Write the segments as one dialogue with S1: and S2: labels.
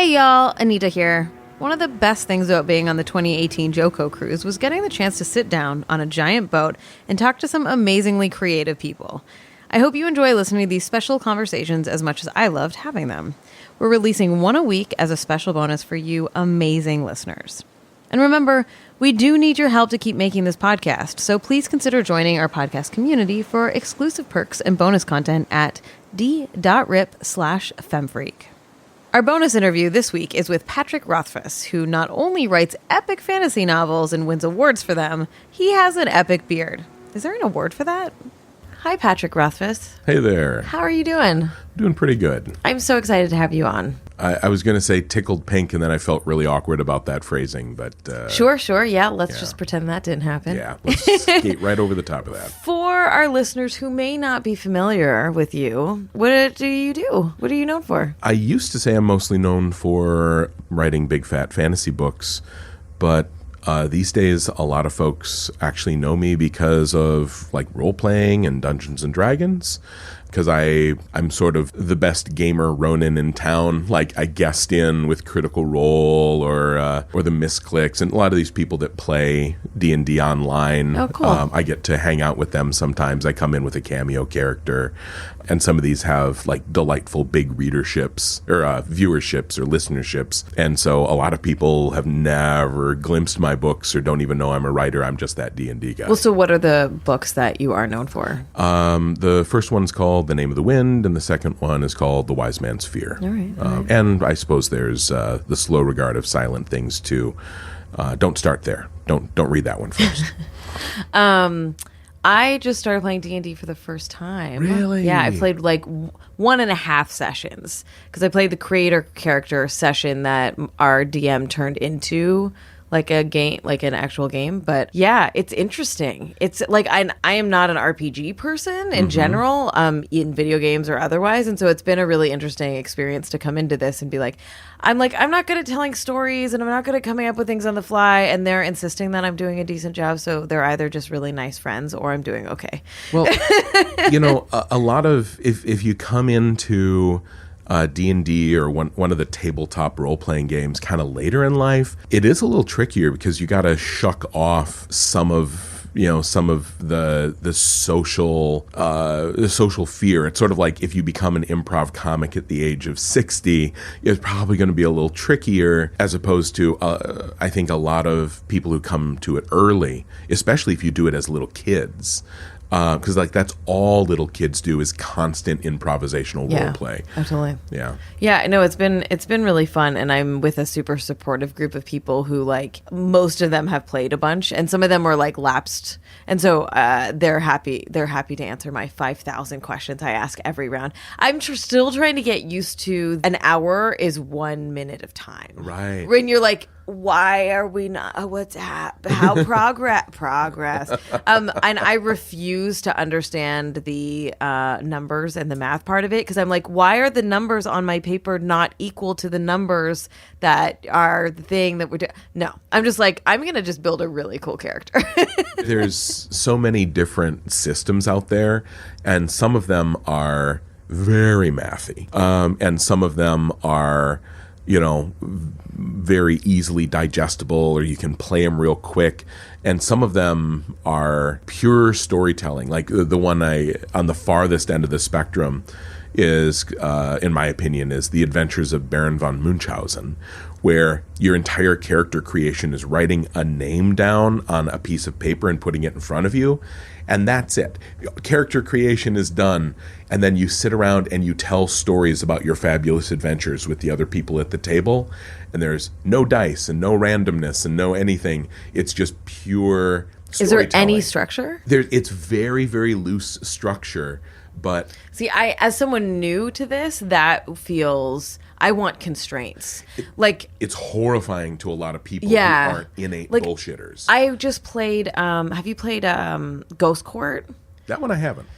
S1: Hey y'all, Anita here. One of the best things about being on the 2018 JoCo Cruise was getting the chance to sit down on a giant boat and talk to some amazingly creative people. I hope you enjoy listening to these special conversations as much as I loved having them. We're releasing one a week as a special bonus for you amazing listeners. And remember, we do need your help to keep making this podcast, so please consider joining our podcast community for exclusive perks and bonus content at d.rip/femfreak. Our bonus interview this week is with Patrick Rothfuss, who not only writes epic fantasy novels and wins awards for them, he has an epic beard. Is there an award for that? Hi, Patrick Rothfuss.
S2: Hey there.
S1: How are you doing?
S2: Doing pretty good.
S1: I'm so excited to have you on.
S2: I was going to say tickled pink, and then I felt really awkward about that phrasing, but...
S1: Sure. Yeah, let's just pretend that didn't happen.
S2: Yeah, let's skate right over the top of that.
S1: For our listeners who may not be familiar with you, what do you do? What are you known for?
S2: I used to say I'm mostly known for writing big, fat fantasy books, but... these days, a lot of folks actually know me because of like role-playing and Dungeons and Dragons, because I'm sort of the best gamer Ronin in town. Like I guest in with Critical Role or the Misclicks, and a lot of these people that play D&D online.
S1: Oh, cool.
S2: I get to hang out with them sometimes. I come in with a cameo character, and some of these have like delightful big readerships or viewerships or listenerships. And so a lot of people have never glimpsed my books or don't even know I'm a writer. I'm just that D&D guy.
S1: Well, so what are the books that you are known for?
S2: The first one's called The Name of the Wind, and the second one is called The Wise Man's Fear.
S1: All right.
S2: And I suppose there's The Slow Regard of Silent Things too. Don't start there. Don't read that one first.
S1: I just started playing D&D for the first time.
S2: Really?
S1: Yeah, I played like 1.5 sessions because I played the creator character session that our DM turned into like a game, like an actual game. But yeah, it's interesting. It's like I am not an RPG person in general, in video games or otherwise, and so it's been a really interesting experience to come into this and be like, I'm not good at telling stories, and I'm not good at coming up with things on the fly, and they're insisting that I'm doing a decent job, so they're either just really nice friends or I'm doing okay.
S2: Well, a lot of if you come into D&D or one of the tabletop role-playing games kind of later in life, it is a little trickier because you got to shuck off some of the social fear. It's sort of like if you become an improv comic at the age of 60, it's probably going to be a little trickier as opposed to I think a lot of people who come to it early, especially if you do it as little kids. Because like that's all little kids do is constant improvisational role play.
S1: Absolutely.
S2: Yeah.
S1: No, it's been really fun, and I'm with a super supportive group of people who like most of them have played a bunch, and some of them are like lapsed, and so they're happy to answer my 5,000 questions I ask every round. I'm still trying to get used to an hour is 1 minute of time.
S2: Right.
S1: When you're like, why are we not? What's happening? How progress? And I refuse to understand the numbers and the math part of it because I'm like, why are the numbers on my paper not equal to the numbers that are the thing that we're doing? No, I'm just like, I'm gonna just build a really cool character.
S2: There's so many different systems out there, and some of them are very mathy, and some of them are, very easily digestible, or you can play them real quick. And some of them are pure storytelling. Like the one on the farthest end of the spectrum is, in my opinion, is The Adventures of Baron von Munchausen, where your entire character creation is writing a name down on a piece of paper and putting it in front of you. And that's it. Character creation is done. And then you sit around and you tell stories about your fabulous adventures with the other people at the table. And there's no dice and no randomness and no anything. It's just pure storytelling.
S1: Is there any structure?
S2: It's very, very loose structure. But
S1: see, as someone new to this, that feels, I want constraints.
S2: It's horrifying to a lot of people
S1: who
S2: aren't innate bullshitters.
S1: I just played, have you played Ghost Court?
S2: That one I haven't.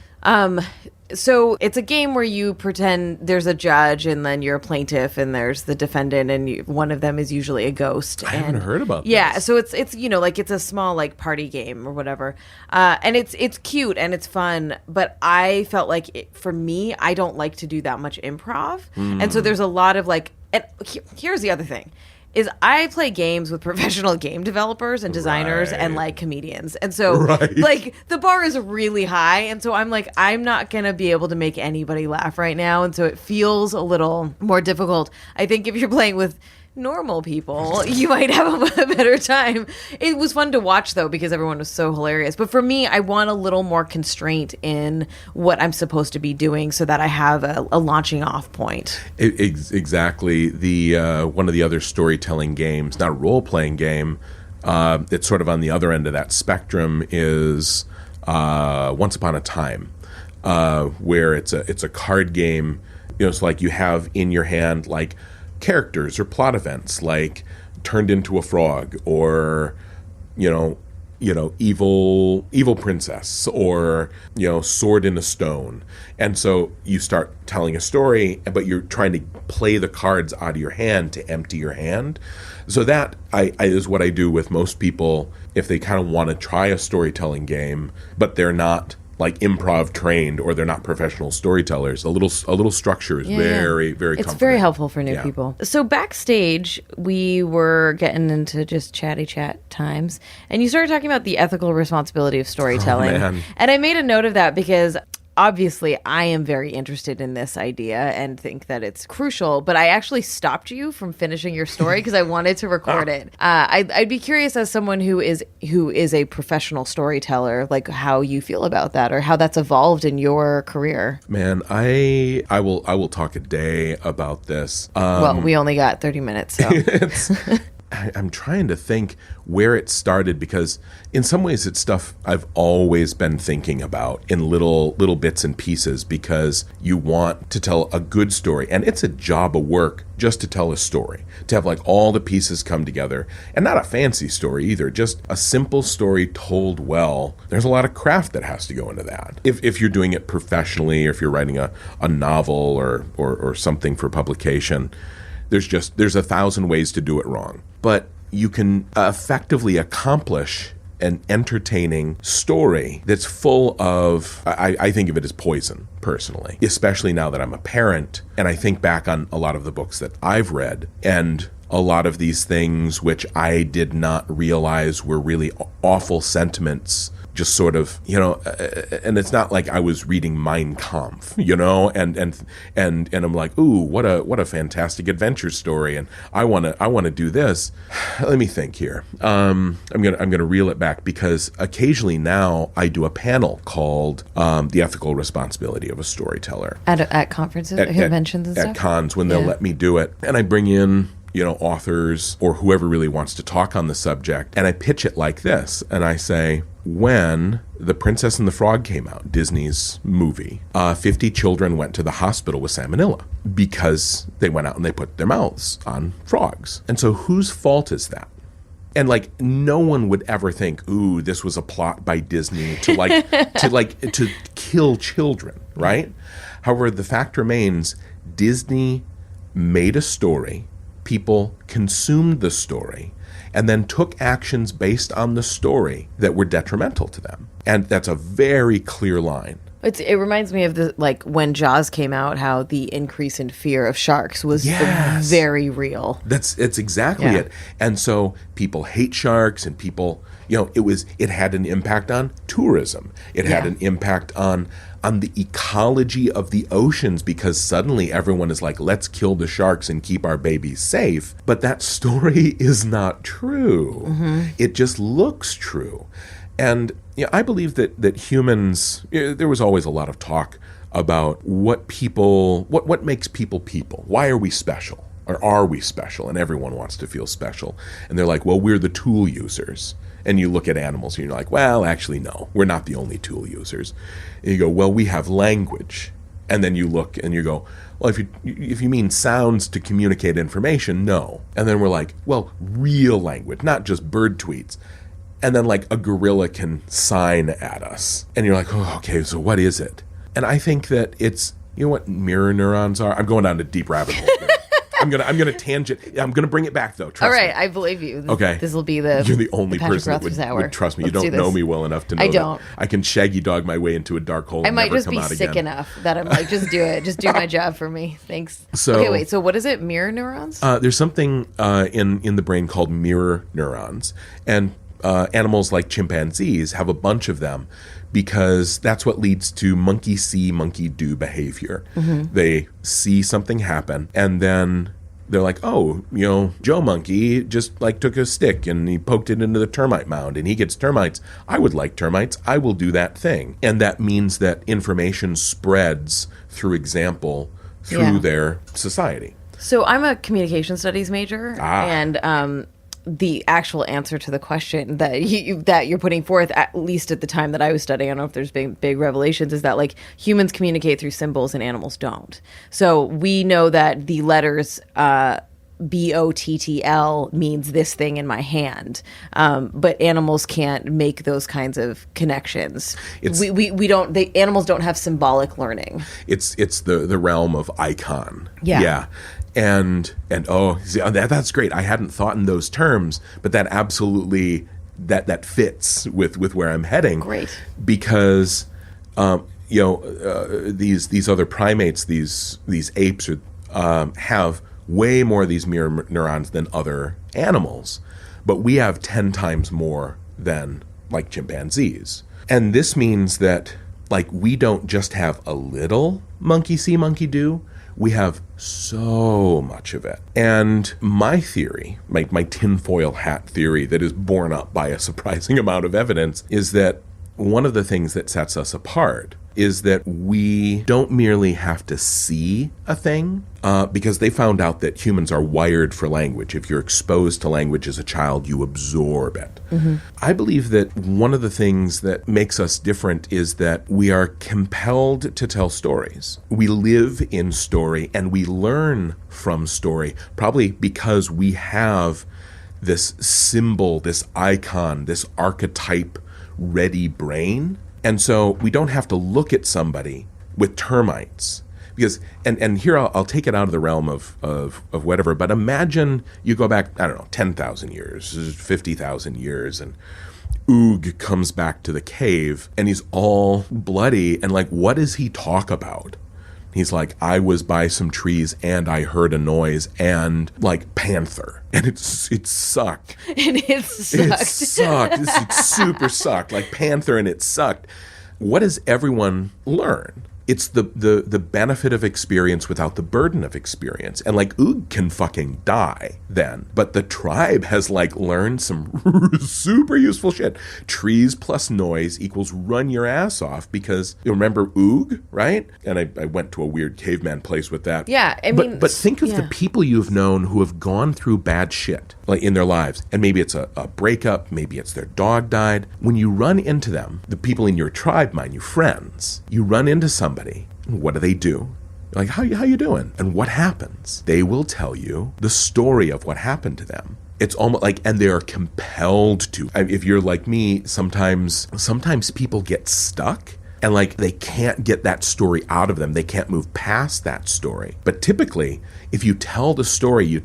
S1: So it's a game where you pretend there's a judge and then you're a plaintiff and there's the defendant, and one of them is usually a ghost.
S2: I haven't heard about this.
S1: Yeah, so it's it's a small like party game or whatever, and it's cute and it's fun. But I felt like for me, I don't like to do that much improv, and so there's a lot of like And here's the other thing. Is I play games with professional game developers and designers and like comedians. And so like the bar is really high. And so I'm like, I'm not going to be able to make anybody laugh right now. And so it feels a little more difficult. I think if you're playing with normal people, you might have a better time. It was fun to watch though, because everyone was so hilarious. But for me, I want a little more constraint in what I'm supposed to be doing so that I have a launching off point.
S2: Exactly. The one of the other storytelling games, not a role-playing game, it's sort of on the other end of that spectrum, is Once Upon a Time, where it's a card game. It's like you have in your hand like characters or plot events, like turned into a frog, or evil princess, or sword in a stone. And so you start telling a story, but you're trying to play the cards out of your hand to empty your hand. So that is what I do with most people if they kind of want to try a storytelling game, but they're not like improv trained, or they're not professional storytellers. A little structure is very comforting.
S1: It's very helpful for new people. So backstage, we were getting into just chatty chat times, and you started talking about the ethical responsibility of storytelling. And I made a note of that because obviously I am very interested in this idea and think that it's crucial, but I actually stopped you from finishing your story because I wanted to record it. I'd be curious, as someone who is a professional storyteller, like how you feel about that, or how that's evolved in your career.
S2: Man, I will talk a day about this.
S1: Well, we only got 30 minutes, so.
S2: I'm trying to think where it started, because in some ways it's stuff I've always been thinking about in little bits and pieces, because you want to tell a good story, and it's a job of work just to tell a story, to have like all the pieces come together, and not a fancy story either, just a simple story told well. There's a lot of craft that has to go into that. If you're doing it professionally, or if you're writing a novel or something for publication, there's 1,000 ways to do it wrong. But you can effectively accomplish an entertaining story that's full of, I think of it as poison, personally, especially now that I'm a parent, and I think back on a lot of the books that I've read, and a lot of these things which I did not realize were really awful sentiments, just sort of, and it's not like I was reading Mein Kampf, and I'm like, ooh, what a fantastic adventure story, and I want to do this. Let me think here. I'm gonna reel it back, because occasionally now I do a panel called The Ethical Responsibility of a Storyteller
S1: at conferences, at conventions, and stuff.
S2: At cons, when they'll let me do it, and I bring in authors or whoever really wants to talk on the subject, and I pitch it like this, and I say, when The Princess and the Frog came out, Disney's movie, 50 children went to the hospital with salmonella because they went out and they put their mouths on frogs. And so whose fault is that? And like, no one would ever think, ooh, this was a plot by Disney to kill children, right? However, the fact remains, Disney made a story, people consumed the story, and then took actions based on the story that were detrimental to them. And that's a very clear line.
S1: It reminds me of when Jaws came out, how the increase in fear of sharks was very real.
S2: It's exactly it. And so people hate sharks, and people, it had an impact on tourism. It had an impact on the ecology of the oceans, because suddenly everyone is like, let's kill the sharks and keep our babies safe. But that story is not true. Mm-hmm. It just looks true. And I believe that humans, there was always a lot of talk about what makes people people. Why are we special? Or are we special? And everyone wants to feel special. And they're like, well, we're the tool users. And you look at animals and you're like, well, actually, no, we're not the only tool users. And you go, well, we have language. And then you look and you go, well, if you mean sounds to communicate information, no. And then we're like, well, real language, not just bird tweets. And then like a gorilla can sign at us. And you're like, oh, okay, so what is it? And I think that it's, what mirror neurons are? I'm going down to deep rabbit hole here. I'm gonna tangent. I'm gonna bring it back though. Trust
S1: All right,
S2: me.
S1: I believe you.
S2: Okay.
S1: This will be the.
S2: You're the only
S1: Patrick
S2: person that
S1: Rothfuss hour.
S2: would trust me.
S1: Let's
S2: you
S1: do
S2: don't know
S1: this.
S2: me well enough to know
S1: I
S2: that
S1: don't.
S2: I can shaggy dog my way into a dark hole.
S1: I
S2: And
S1: might
S2: never
S1: just
S2: come
S1: be
S2: out
S1: sick
S2: again.
S1: enough that I'm like, just do it. Just do my job for me. Thanks.
S2: So-
S1: okay, wait. So what is it? Mirror neurons?
S2: There's something in the brain called mirror neurons, and animals like chimpanzees have a bunch of them because that's what leads to monkey see, monkey do behavior. They see something happen, and then they're like, oh, Joe Monkey just like took a stick and he poked it into the termite mound and he gets termites. I would like termites. I will do that thing. And that means that information spreads through example through their society.
S1: So I'm a communication studies major, and the actual answer to the question that you're putting forth, at least at the time that I was studying, I don't know if there's big revelations, is that like humans communicate through symbols and animals don't. So we know that the letters BOTTL means this thing in my hand, but animals can't make those kinds of connections. We don't. Animals don't have symbolic learning.
S2: It's the realm of icon.
S1: Yeah.
S2: And that's great. I hadn't thought in those terms, but that absolutely that fits with where I'm heading.
S1: Great.
S2: Because these other primates, these apes have way more of these mirror neurons than other animals, but we have 10 times more than like chimpanzees. And this means that like we don't just have a little monkey see, monkey do. We have so much of it. And my theory, my tinfoil hat theory that is borne up by a surprising amount of evidence, is that one of the things that sets us apart is that we don't merely have to see a thing, because they found out that humans are wired for language. If you're exposed to language as a child, you absorb it. I believe that one of the things that makes us different is that we are compelled to tell stories. We live in story and we learn from story, probably because we have this symbol, this icon, this archetype ready brain. And so we don't have to look at somebody with termites. Because, and here I'll take it out of the realm of whatever, but imagine you go back, 10,000 years, 50,000 years, and Oog comes back to the cave, and he's all bloody, and like, what does he talk about? He's like, I was by some trees, and I heard a noise, and like, panther. And it sucked.
S1: And it sucked.
S2: It sucked. It super sucked. Like panther, and it sucked. What does everyone learn? It's the benefit of experience without the burden of experience. And like Oog can fucking die then. But the tribe has like learned some super useful shit. Trees plus noise equals run your ass off, because you remember Oog, right? And I went to a weird caveman place with that.
S1: Yeah, I mean,
S2: but think of the people you've known who have gone through bad shit like in their lives. And maybe it's a breakup, maybe it's their dog died. When you run into them, the people in your tribe, mind you, friends, you run into somebody. What do they do? Like, how you doing? And what happens? They will tell you the story of what happened to them. It's almost like, and they are compelled to. If you're like me, sometimes people get stuck and like they can't get that story out of them. They can't move past that story. But typically, if you tell the story, you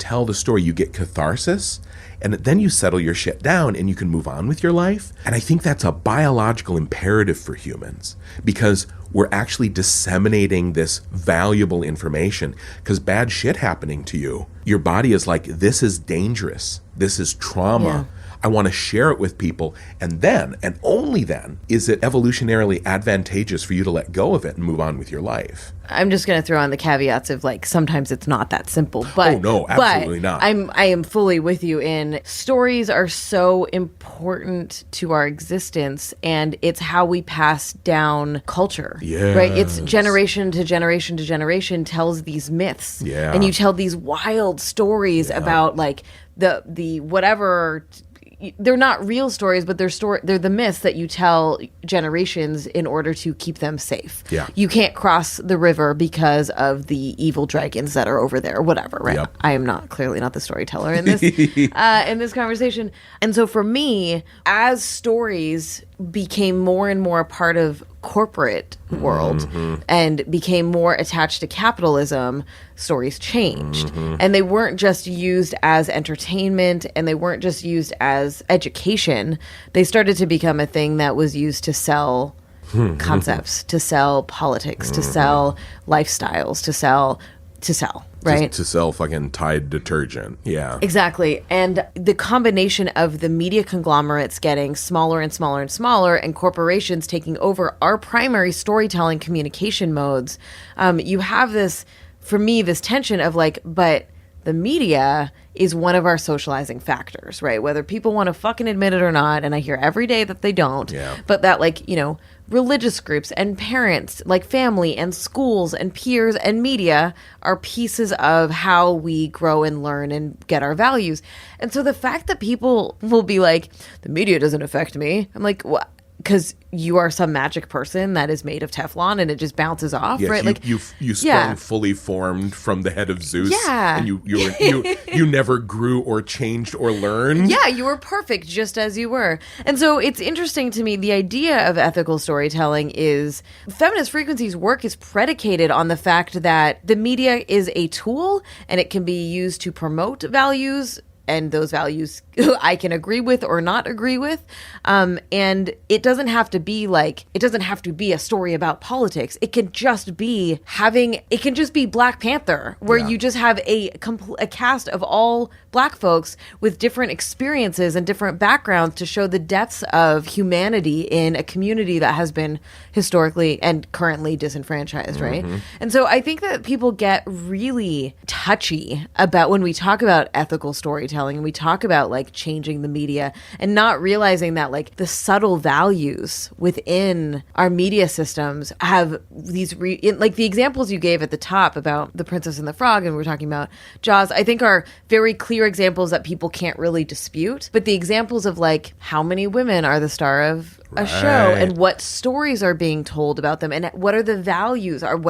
S2: get catharsis, and then you settle your shit down and you can move on with your life. And I think that's a biological imperative for humans, because we're actually disseminating this valuable information. Because bad shit happening to you, your body is like, this is dangerous. This is trauma.
S1: Yeah.
S2: I want to share it with people. And then, and only then, is it evolutionarily advantageous for you to let go of it and move on with your life.
S1: I'm just going to throw on the caveats of like, sometimes it's not that simple. But,
S2: oh, no, absolutely not.
S1: I am fully with you in stories are so important to our existence, and it's how we pass down culture.
S2: Yes.
S1: Right? It's generation to generation to generation tells these myths.
S2: Yeah.
S1: And you tell these wild stories about like the whatever. They're not real stories, but they're the myths that you tell generations in order to keep them safe.
S2: Yeah.
S1: You can't cross the river because of the evil dragons that are over there, or whatever, right?
S2: Yep.
S1: I am clearly not the storyteller in this conversation. And so for me, as stories became more and more a part of corporate world and became more attached to capitalism, stories changed. And they weren't just used as entertainment, and they weren't just used as education. They started to become a thing that was used to sell concepts, to sell politics, to sell lifestyles, to sell, right?
S2: To sell fucking Tide detergent. Yeah.
S1: Exactly. And the combination of the media conglomerates getting smaller and smaller and smaller, and corporations taking over our primary storytelling communication modes, you have this, for me, this tension of like, but the media is one of our socializing factors, right? Whether people want to fucking admit it or not, and I hear every day that they don't, but that, like, you know, religious groups and parents, like family and schools and peers and media are pieces of how we grow and learn and get our values. And so the fact that people will be like, the media doesn't affect me, I'm like, what? Because you are some magic person that is made of Teflon and it just bounces off,
S2: yes,
S1: right?
S2: You sprung fully formed from the head of Zeus, and you never grew or changed or learned.
S1: Yeah, you were perfect just as you were. And so it's interesting to me, the idea of ethical storytelling is Feminist Frequency's work is predicated on the fact that the media is a tool and it can be used to promote values, and those values I can agree with or not agree with. And it doesn't have to be a story about politics. It can just be Black Panther, where you just have a cast of all Black folks with different experiences and different backgrounds to show the depths of humanity in a community that has been historically and currently disenfranchised, right? And so I think that people get really touchy about when we talk about ethical storytelling and we talk about like changing the media, and not realizing that like the subtle values within our media systems have these like the examples you gave at the top about The Princess and the Frog, and we were talking about Jaws, I think are very clear examples that people can't really dispute. But the examples of like how many women are the star of a show, and what stories are being told about them, and what are the values, or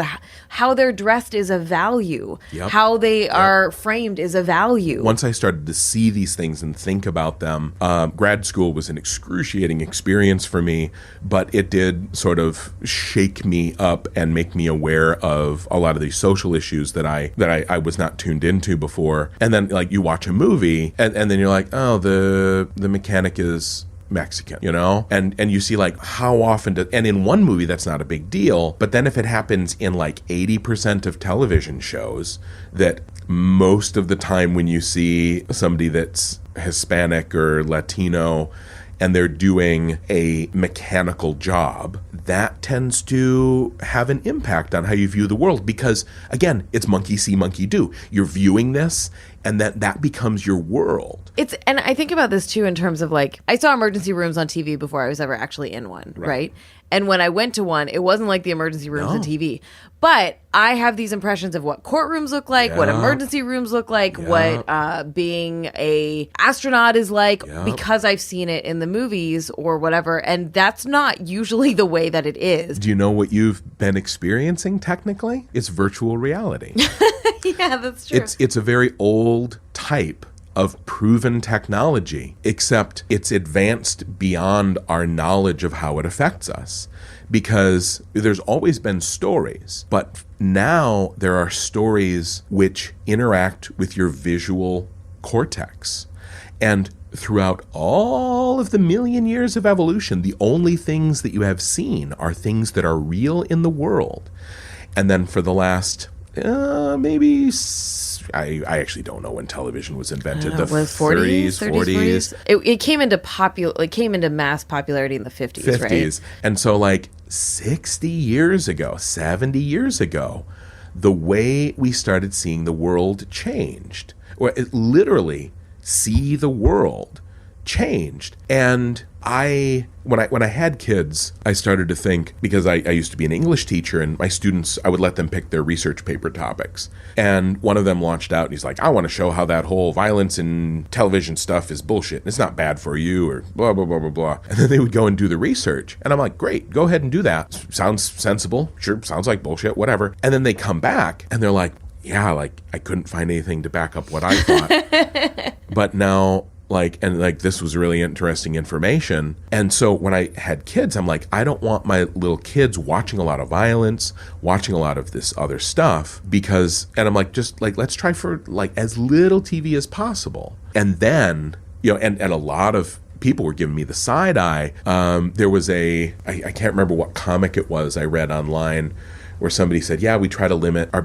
S1: how they're dressed is a value, how they are framed is a value.
S2: Once I started to see these things and think about them, grad school was an excruciating experience for me, but it did sort of shake me up and make me aware of a lot of these social issues that I was not tuned into before. And then like you watch a movie and then you're like, oh, the mechanic is Mexican, you know? And you see like how often and in one movie that's not a big deal, but then if it happens in like 80% of television shows, that most of the time when you see somebody that's Hispanic or Latino and they're doing a mechanical job, that tends to have an impact on how you view the world, because again, it's monkey see, monkey do. You're viewing this, and that becomes your world.
S1: And I think about this too in terms of like, I saw emergency rooms on TV before I was ever actually in one, right? And when I went to one, it wasn't like the emergency rooms on TV. But I have these impressions of what courtrooms look like, what emergency rooms look like, what being a astronaut is like, because I've seen it in the movies or whatever. And that's not usually the way that it is.
S2: Do you know what you've been experiencing technically? It's virtual reality.
S1: Yeah, that's true.
S2: It's a very old type of proven technology, except it's advanced beyond our knowledge of how it affects us. Because there's always been stories, but now there are stories which interact with your visual cortex. And throughout all of the million years of evolution, the only things that you have seen are things that are real in the world. And then for the last I actually don't know when television was invented. The 30s, 40s.
S1: It came into mass popularity in the 50s, right?
S2: And so like 60 years ago, 70 years ago, the way we started seeing the world changed. Or it literally see the world changed. And when I had kids, I started to think, because I used to be an English teacher, and my students, I would let them pick their research paper topics. And one of them launched out and he's like, I want to show how that whole violence in television stuff is bullshit. It's not bad for you, or blah, blah, blah, blah, blah. And then they would go and do the research. And I'm like, great, go ahead and do that. Sounds sensible. Sure, sounds like bullshit, whatever. And then they come back and they're like, yeah, like I couldn't find anything to back up what I thought. But now and this was really interesting information. And so when I had kids, I'm like, I don't want my little kids watching a lot of violence, watching a lot of this other stuff, and I'm like, just like, let's try for like as little TV as possible. And then, and a lot of people were giving me the side eye. There was I can't remember what comic it was I read online, where somebody said, yeah, we try to limit our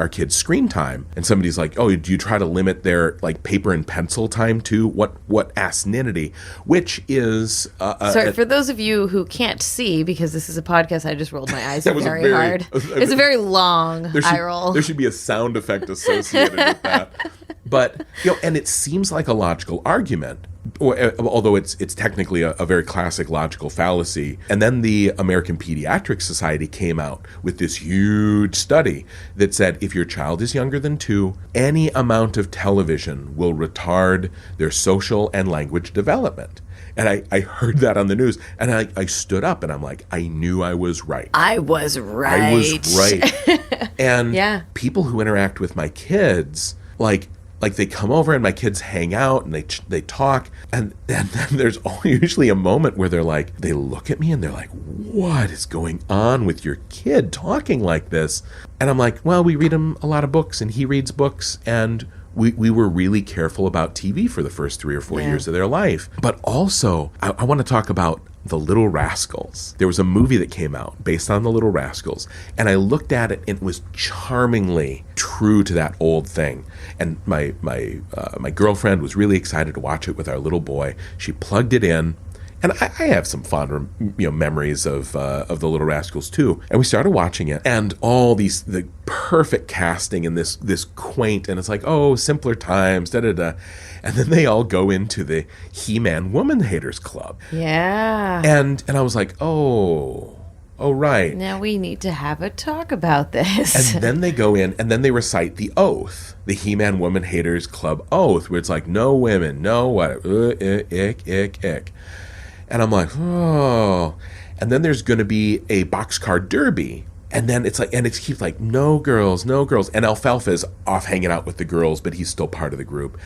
S2: kids' screen time. And somebody's like, oh, do you try to limit their like paper and pencil time too? What asinity, which is...
S1: Sorry, for those of you who can't see, because this is a podcast, I just rolled my eyes very hard. It's a very long eye roll.
S2: There should be a sound effect associated with that. But, and it seems like a logical argument, although it's technically a very classic logical fallacy. And then the American Pediatric Society came out with this huge study that said if your child is younger than 2, any amount of television will retard their social and language development. And I heard that on the news, and I stood up, and I'm like, I knew I was right.
S1: I was right.
S2: And people who interact with my kids, like they come over and my kids hang out and they talk, and then there's usually a moment where they look at me and they're like, what is going on with your kid talking like this? And I'm like, well, we read him a lot of books and he reads books, and we were really careful about TV for the first 3 or 4 years of their life. But also, I want to talk about The Little Rascals. There was a movie that came out based on The Little Rascals, and I looked at it, and it was charmingly true to that old thing. And my girlfriend was really excited to watch it with our little boy. She plugged it in, and I have some fond memories of The Little Rascals too. And we started watching it, and all the perfect casting and this quaint, and it's like, oh, simpler times, da-da-da. And then they all go into the He-Man Woman Haters Club.
S1: Yeah.
S2: And I was like, oh, right.
S1: Now we need to have a talk about this.
S2: And then they go in, and then they recite the oath, the He-Man Woman Haters Club oath, where it's like, no women, no what, ick. And I'm like, oh. And then there's going to be a boxcar derby. And then it's like, and it keeps like, no girls. And Alfalfa's off hanging out with the girls, but he's still part of the group.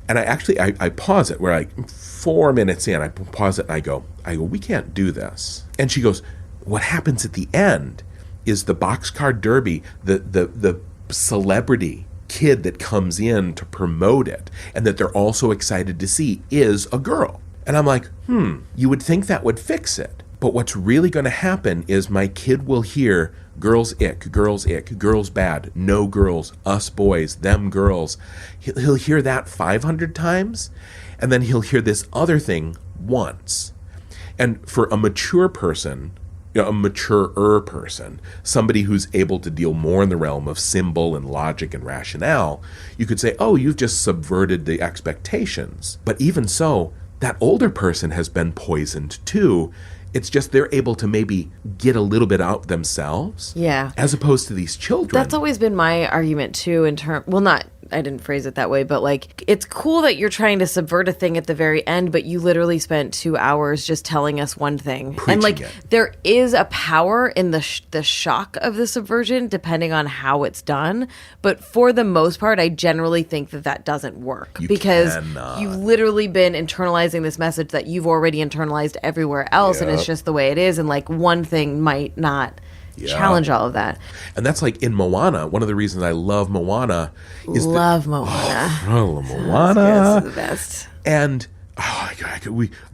S2: And I pause it. We're like 4 minutes in. I pause it and I go, we can't do this. And she goes, what happens at the end is the boxcar derby, the celebrity kid that comes in to promote it and that they're also excited to see is a girl. And I'm like, you would think that would fix it. But what's really going to happen is my kid will hear girls ick, girls bad, no girls, us boys, them girls. He'll hear that 500 times, and then he'll hear this other thing once. And for a mature person, a maturer person, somebody who's able to deal more in the realm of symbol and logic and rationale, you could say, oh, you've just subverted the expectations. But even so, that older person has been poisoned too. It's just they're able to maybe get a little bit out themselves. Yeah. As opposed to these children.
S1: That's always been my argument too I didn't phrase it that way, but like, it's cool that you're trying to subvert a thing at the very end, but you literally spent 2 hours just telling us one thing.
S2: Preaching
S1: and like,
S2: it.
S1: There is a power in the shock of the subversion, depending on how it's done. But for the most part, I generally think that doesn't work because you've literally been internalizing this message that you've already internalized everywhere else. Yep. And it's just the way it is. And like, one thing might not challenge all of that.
S2: And that's like in Moana. One of the reasons I love Moana is
S1: Moana.
S2: Oh, Moana.
S1: It's the best.
S2: And I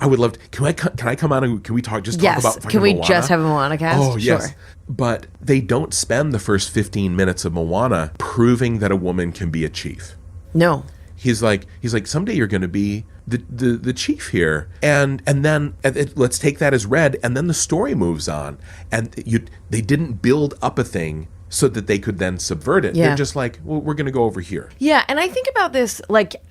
S2: would love to. Can I come on and can we talk? Just talk about fucking
S1: Can we
S2: Moana?
S1: just have a Moana cast?
S2: Oh yes.
S1: Sure.
S2: But they don't spend the first 15 minutes of Moana proving that a woman can be a chief.
S1: No.
S2: He's like someday you're going to be the chief here, and then let's take that as read, and then the story moves on, and they didn't build up a thing so that they could then subvert it. Yeah. They're just like, well, we're going to go over here.
S1: Yeah, and I think about this like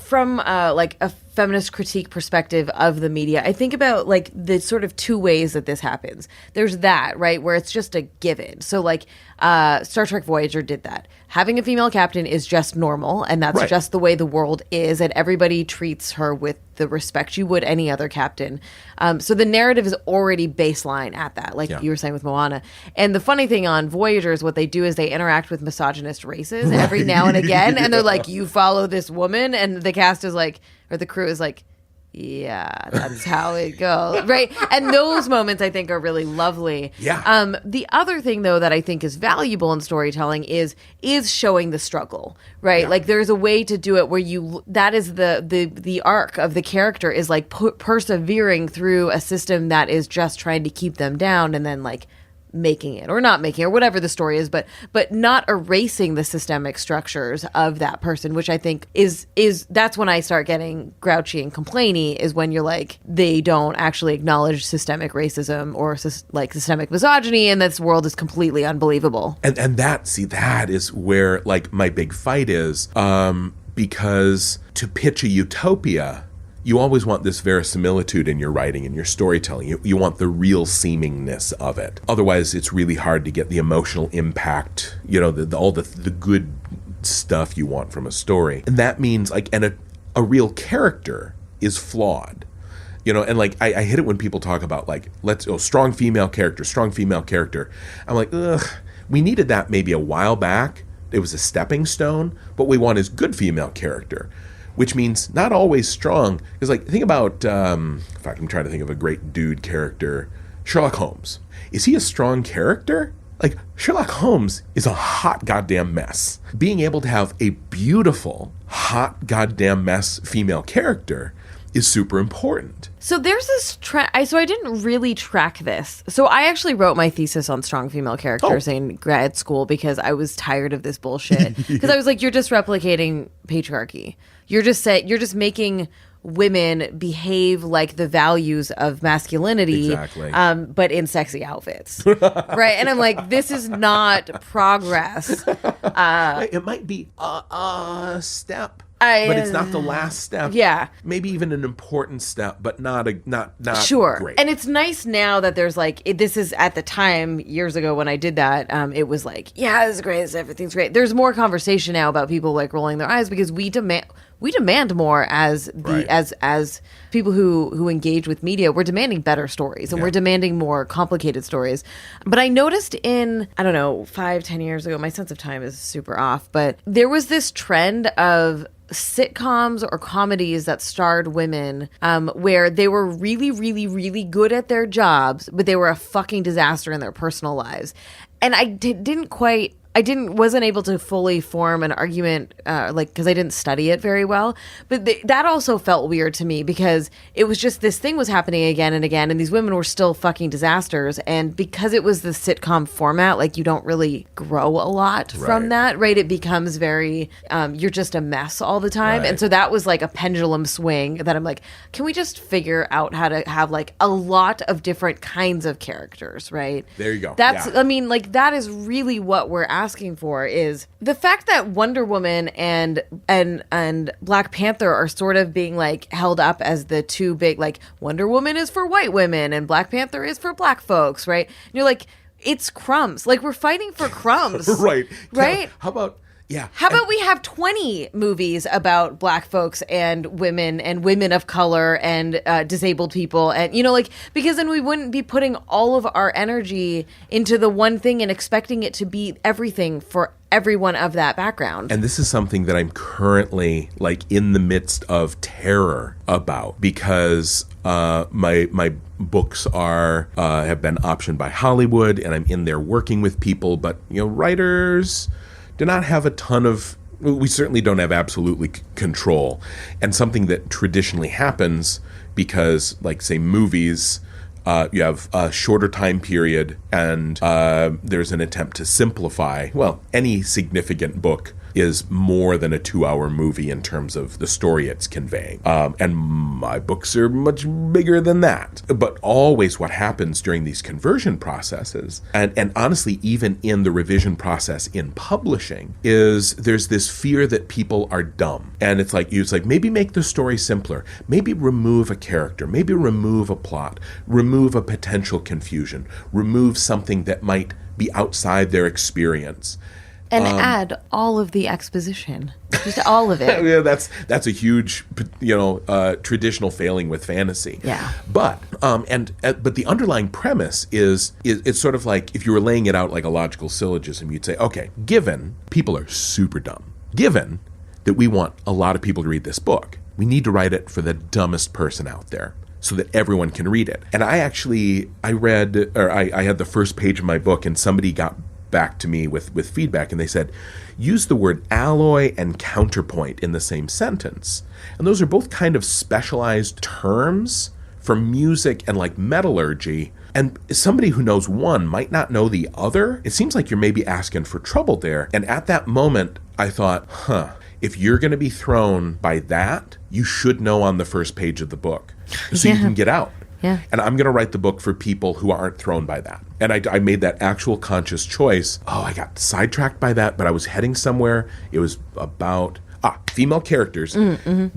S1: from like a feminist critique perspective of the media. I think about like the sort of 2 ways that this happens. There's that, right, where it's just a given. So like Star Trek Voyager did that. Having a female captain is just normal, and that's just the way the world is, and everybody treats her with the respect you would any other captain. So the narrative is already baseline at that, like you were saying with Moana. And the funny thing on Voyager is what they do is they interact with misogynist races every now and again, and they're like, you follow this woman, and the cast is like, or the crew is like, yeah, that's how it goes, right? And those moments I think are really lovely.
S2: Yeah.
S1: The other thing though that I think is valuable in storytelling is showing the struggle, right?
S2: Yeah.
S1: Like there's a way to do it where that is the arc of the character is like persevering through a system that is just trying to keep them down, and then like making it or not making it or whatever the story is, but not erasing the systemic structures of that person, which I think is that's when I start getting grouchy and complainy, is when you're like, they don't actually acknowledge systemic racism or like systemic misogyny, and this world is completely unbelievable.
S2: And that is where like my big fight is, because to pitch a utopia, you always want this verisimilitude in your writing and your storytelling. You want the real seemingness of it. Otherwise, it's really hard to get the emotional impact, all the good stuff you want from a story. And that means like, and a real character is flawed. And like, I hate it when people talk about like, strong female character. I'm like, ugh, we needed that maybe a while back. It was a stepping stone. What we want is good female character, which means not always strong. Because like, think about, in fact, I'm trying to think of a great dude character, Sherlock Holmes. Is he a strong character? Like, Sherlock Holmes is a hot goddamn mess. Being able to have a beautiful, hot goddamn mess female character is super important.
S1: So there's this trend. So I didn't really track this. So I actually wrote my thesis on strong female characters in grad school because I was tired of this bullshit. Because I was like, you're just replicating patriarchy. You're just making women behave like the values of masculinity,
S2: exactly.
S1: But in sexy outfits, right? And I'm like, this is not progress.
S2: It might be a step. But it's not the last step.
S1: Yeah.
S2: Maybe even an important step, but not
S1: sure.
S2: Great.
S1: And it's nice now that there's like, this is at the time, years ago when I did that, it was like, yeah, this is great, everything's great. There's more conversation now about people like rolling their eyes because we demand more as people who engage with media. We're demanding better stories, and we're demanding more complicated stories. But I noticed in, I don't know, 5-10 years ago, my sense of time is super off, but there was this trend of sitcoms or comedies that starred women, where they were really, really, really good at their jobs, but they were a fucking disaster in their personal lives. And I wasn't able to fully form an argument, because I didn't study it very well. But that also felt weird to me because it was just this thing was happening again and again, and these women were still fucking disasters. And because it was the sitcom format, like you don't really grow a lot from that, right? It becomes very, you're just a mess all the time.
S2: Right.
S1: And so that was like a pendulum swing that I'm like, can we just figure out how to have like a lot of different kinds of characters, right?
S2: There you go.
S1: I mean, like that is really what we're asking for, is the fact that Wonder Woman and Black Panther are sort of being like held up as the two big, like Wonder Woman is for white women and Black Panther is for black folks, right? And you're like, it's crumbs. Like we're fighting for crumbs.
S2: Right.
S1: Right?
S2: How about
S1: we have 20 movies about black folks and women of color and disabled people, and because then we wouldn't be putting all of our energy into the one thing and expecting it to be everything for everyone of that background.
S2: And this is something that I'm currently like in the midst of terror about, because my books have been optioned by Hollywood, and I'm in there working with people, but writers do not have a ton of, we certainly don't have absolutely control. And something that traditionally happens because, like, say, movies, you have a shorter time period, and there's an attempt to simplify. Well, any significant book is more than a 2-hour movie in terms of the story it's conveying. And my books are much bigger than that. But always what happens during these conversion processes, and honestly, even in the revision process in publishing, is there's this fear that people are dumb. And it's like maybe make the story simpler. Maybe remove a character. Maybe remove a plot. Remove a potential confusion. Remove something that might be outside their experience.
S1: And add all of the exposition, just all of it.
S2: Yeah, that's a huge, traditional failing with fantasy.
S1: Yeah.
S2: But but the underlying premise is it's sort of like if you were laying it out like a logical syllogism, you'd say, okay, given people are super dumb, given that we want a lot of people to read this book, we need to write it for the dumbest person out there so that everyone can read it. And I had the first page of my book, and somebody got back to me with feedback, and they said, use the word alloy and counterpoint in the same sentence. And those are both kind of specialized terms for music and like metallurgy. And somebody who knows one might not know the other. It seems like you're maybe asking for trouble there. And at that moment, I thought, if you're going to be thrown by that, you should know on the first page of the book so you can get out.
S1: Yeah.
S2: And I'm going to write the book for people who aren't thrown by that. And I made that actual conscious choice. I got sidetracked by that, but I was heading somewhere. It was about female characters,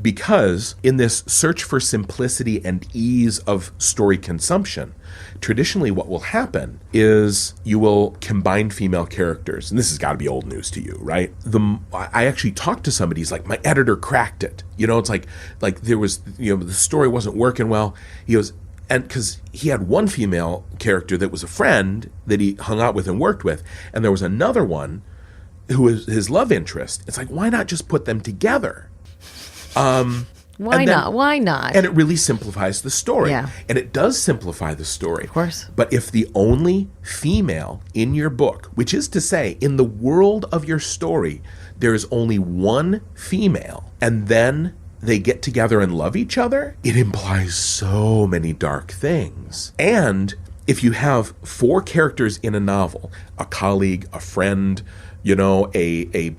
S2: because in this search for simplicity and ease of story consumption, traditionally what will happen is you will combine female characters. And this has got to be old news to you, right? I actually talked to somebody, he's like, my editor cracked it. It's like there was, the story wasn't working well. He goes, and because he had one female character that was a friend that he hung out with and worked with, and there was another one who was his love interest. It's like, why not just put them together?
S1: Why not?
S2: And it really simplifies the story.
S1: Yeah.
S2: And it does simplify the story.
S1: Of course.
S2: But if the only female in your book, which is to say, in the world of your story, there is only one female, and then they get together and love each other, it implies so many dark things. And if you have 4 characters in a novel, a colleague, a friend, a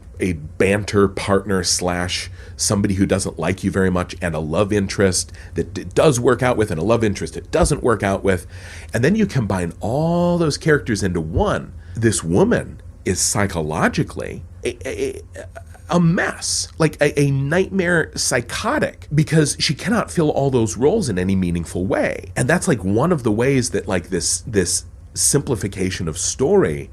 S2: banter partner / somebody who doesn't like you very much, and a love interest that it does work out with, and a love interest it doesn't work out with, and then you combine all those characters into one, this woman is psychologically a mess, like a nightmare psychotic, because she cannot fill all those roles in any meaningful way. And that's like one of the ways that like this simplification of story,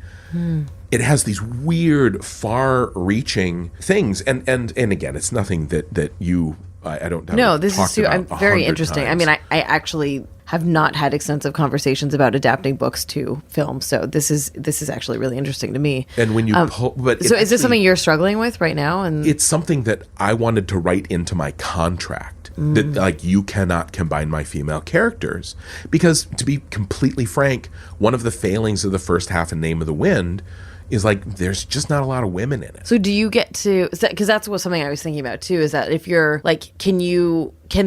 S2: it has these weird, far-reaching things. And again, it's nothing that you I don't have.
S1: No, this is very interesting.
S2: Times.
S1: I mean, I actually have not had extensive conversations about adapting books to film, so this is actually really interesting to me.
S2: And when you
S1: is this something you're struggling with right now? And
S2: it's something that I wanted to write into my contract. That like, you cannot combine my female characters, because to be completely frank, one of the failings of the first half of Name of the Wind is like there's just not a lot of women in it.
S1: So do you get to, because that's what something I was thinking about too, is that if you're like, can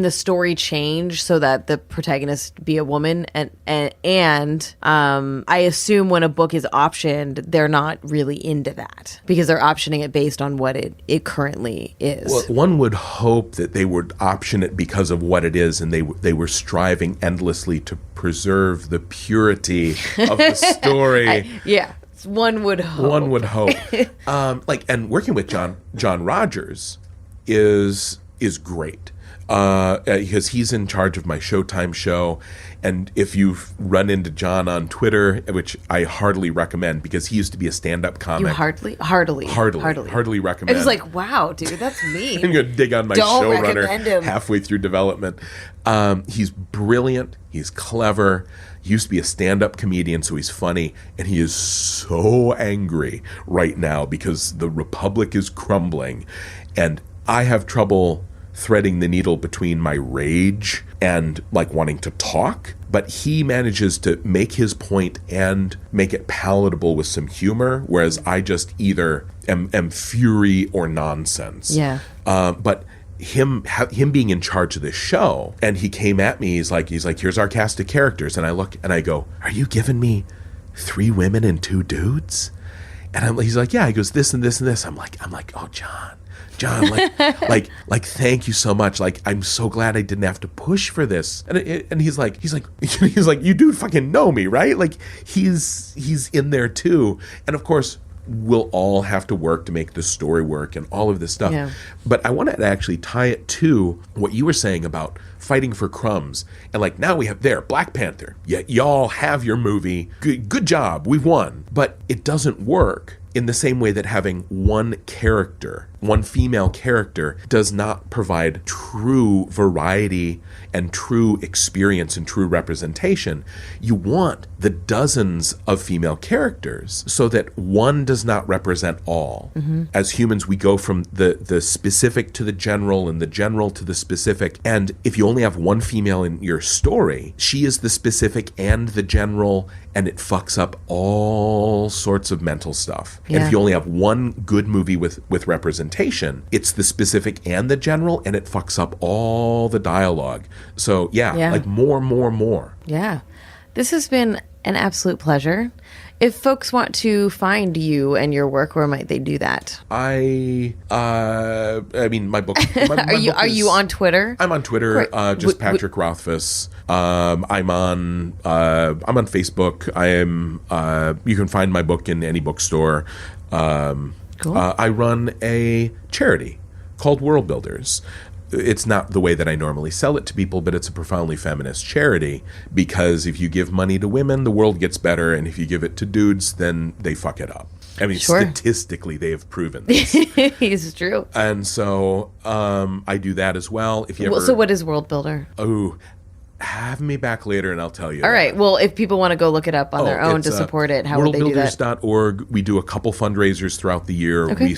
S1: the story change so that the protagonist be a woman? And I assume when a book is optioned, they're not really into that because they're optioning it based on what it currently is.
S2: Well, one would hope that they would option it because of what it is, and they were striving endlessly to preserve the purity of the story.
S1: Yeah. One would hope.
S2: And working with John Rogers is great. Because he's in charge of my Showtime show. And if you've run into John on Twitter, which I heartily recommend, because he used to be a stand-up comic.
S1: You heartily
S2: recommend.
S1: I was like, wow, dude, that's mean.
S2: I'm going to dig on my showrunner halfway through development. He's brilliant. He's clever. He used to be a stand-up comedian, so he's funny. And he is so angry right now because the Republic is crumbling. And I have trouble threading the needle between my rage and like wanting to talk, but he manages to make his point and make it palatable with some humor, whereas I just either am fury or nonsense.
S1: Yeah.
S2: But him being in charge of this show, and he came at me, he's like here's our cast of characters, and I look and I go, are you giving me 3 women and 2 dudes? And he's like, yeah. He goes, this and this and this. I'm like, oh, John, like, thank you so much. Like, I'm so glad I didn't have to push for this. And he's like, you do fucking know me, right? Like, he's in there too. And of course, we'll all have to work to make the story work and all of this stuff.
S1: Yeah.
S2: But I wanted to actually tie it to what you were saying about fighting for crumbs. And like, now we have Black Panther. Yeah, y'all have your movie. Good job. We've won. But it doesn't work in the same way that having one character, one female character, does not provide true variety and true experience and true representation. You want the dozens of female characters so that one does not represent all. As humans, we go from the specific to the general and the general to the specific. And if you only have one female in your story, she is the specific and the general, and it fucks up all sorts of mental stuff.
S1: Yeah.
S2: And if you only have one good movie with representation, it's the specific and the general, and it fucks up all the dialogue. So yeah. Like more.
S1: Yeah. This has been an absolute pleasure. If folks want to find you and your work, where might they do that?
S2: I mean, my book.
S1: Are you on Twitter?
S2: I'm on Twitter, just Patrick Rothfuss. I'm on Facebook. I am. You can find my book in any bookstore.
S1: Cool.
S2: I run a charity called World Builders. It's not the way that I normally sell it to people, but it's a profoundly feminist charity, because if you give money to women, the world gets better, and if you give it to dudes, then they fuck it up. I mean,
S1: Sure.
S2: Statistically, they have proven this.
S1: It's true.
S2: And so I do that as well. If you ever,
S1: So what is World Builder?
S2: Oh, have me back later and I'll tell you.
S1: All right. Well, if people want to go look it up on their own to support it, how would they do that?
S2: Worldbuilders.org. We do a couple fundraisers throughout the year.
S1: Okay.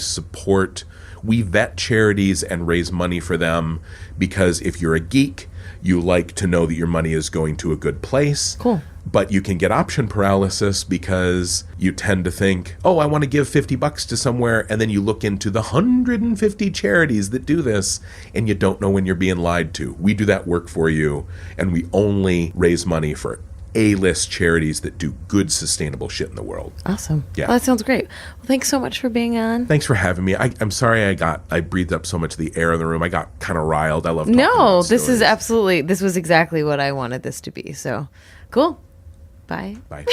S2: We vet charities and raise money for them, because if you're a geek, you like to know that your money is going to a good place.
S1: Cool.
S2: But you can get option paralysis, because you tend to think, oh, I want to give $50 to somewhere, and then you look into the 150 charities that do this, and you don't know when you're being lied to. We do that work for you, and we only raise money for A-list charities that do good, sustainable shit in the world.
S1: Awesome.
S2: Yeah.
S1: Well, that sounds great. Well, thanks so much for being on.
S2: Thanks for having me. I'm sorry I breathed up so much of the air in the room. I got kind of riled. I love talking about
S1: This is
S2: stories.
S1: this was exactly what I wanted this to be. So, cool. Bye.
S2: Bye.